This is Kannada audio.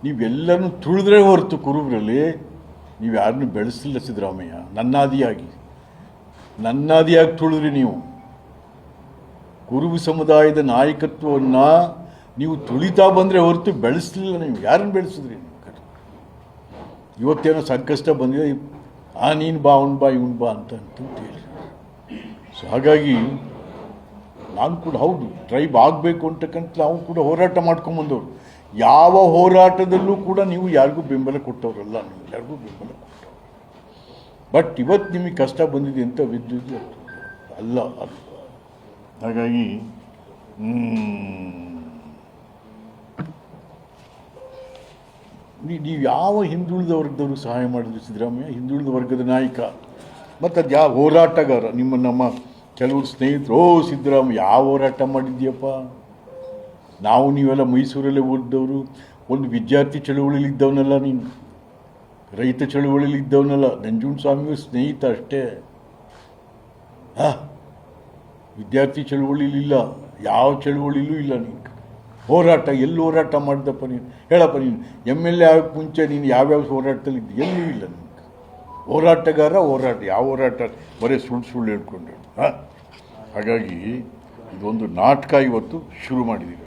ನೀವೆಲ್ಲನೂ ತುಳಿದ್ರೆ ಹೊರತು ಕುರುಬರಲ್ಲಿ ನೀವು ಯಾರನ್ನೂ ಬೆಳೆಸಲಿಲ್ಲ ಸಿದ್ದರಾಮಯ್ಯ. ನನ್ನಾದಿಯಾಗಿ ತುಳಿದ್ರಿ ನೀವು. ಕುರುಬ ಸಮುದಾಯದ ನಾಯಕತ್ವವನ್ನು ನೀವು ತುಳಿತಾ ಬಂದರೆ ಹೊರತು ಬೆಳೆಸಲಿಲ್ಲ. ನೀವು ಯಾರನ್ನು ಬೆಳೆಸಿದ್ರಿ? ಇವತ್ತೇನೋ ಸಂಕಷ್ಟ ಬಂದಿದೆ, ನೀನು ಬಾ, ಅವ್ನು ಬಾ, ಇವನು ಬಾ ಅಂತ ಹೇಳಿ. ಸೊ ಹಾಗಾಗಿ ನಾನು ಕೂಡ ಹೌದು ಟ್ರೈಬ್ ಆಗಬೇಕು ಅಂತಕ್ಕಂಥ ನಾವು ಕೂಡ ಹೋರಾಟ ಮಾಡ್ಕೊಂಬಂದವರು. ಯಾವ ಹೋರಾಟದಲ್ಲೂ ಕೂಡ ನೀವು ಯಾರಿಗೂ ಬೆಂಬಲ ಕೊಟ್ಟವರಲ್ಲ, ನೀವು ಯಾರಿಗೂ ಬೆಂಬಲ ಕೊಟ್ಟವರು. ಬಟ್ ಇವತ್ತು ನಿಮಗೆ ಕಷ್ಟ ಬಂದಿದೆ ಅಂತ ವಿದ್ಯುತ್ ಅಲ್ಲ. ಹಾಗಾಗಿ ನೀವು ಯಾವ ಹಿಂದುಳಿದ ವರ್ಗದವರು ಸಹಾಯ ಮಾಡಿದ್ರು ಸಿದ್ದರಾಮಯ್ಯ? ಹಿಂದುಳಿದ ವರ್ಗದ ನಾಯಕ ಮತ್ತು ಅದು ಯಾವ ಹೋರಾಟಗಾರ? ನಮ್ಮ ಕೆಲವರು ಸ್ನೇಹಿತರು, ಸಿದ್ದರಾಮಯ್ಯ ಯಾವ ಹೋರಾಟ ಮಾಡಿದ್ಯಪ್ಪ? ನಾವು ನೀವೆಲ್ಲ ಮೈಸೂರಲ್ಲೇ ಓದಿದವರು. ಒಂದು ವಿದ್ಯಾರ್ಥಿ ಚಳುವಳಿಲಿ ಇದ್ದವನಲ್ಲ ನೀನು, ರೈತ ಚಳುವಳಿಲಿ ಇದ್ದವನಲ್ಲ. ನಂಜುಂಡಸ್ವಾಮಿಯು ಸ್ನೇಹಿತ ಅಷ್ಟೇ. ವಿದ್ಯಾರ್ಥಿ ಚಳುವಳಿಲಿಲ್ಲ, ಯಾವ ಚಳುವಳಿಲೂ ಇಲ್ಲ. ನೀನು ಹೋರಾಟ ಎಲ್ಲಿ ಹೋರಾಟ ಮಾಡಿದಪ್ಪ? ನೀನು ಹೇಳಪ್ಪ. ನೀನು MLA ಆಗೋಕ್ಕೆ ಮುಂಚೆ ನೀನು ಯಾವ್ಯಾವ ಹೋರಾಟದಲ್ಲಿ ಇದ್ದು? ಎಲ್ಲೂ ಇಲ್ಲ. ನಿಮ್ಗೆ ಹೋರಾಟಗಾರ ಯಾವ ಹೋರಾಟ? ಬರೀ ಸುಳ್ಳು ಹೇಳ್ಕೊಂಡು. ಹಾಗಾಗಿ ಇದೊಂದು ನಾಟಕ ಇವತ್ತು ಶುರು ಮಾಡಿದ್ದೀವಿ.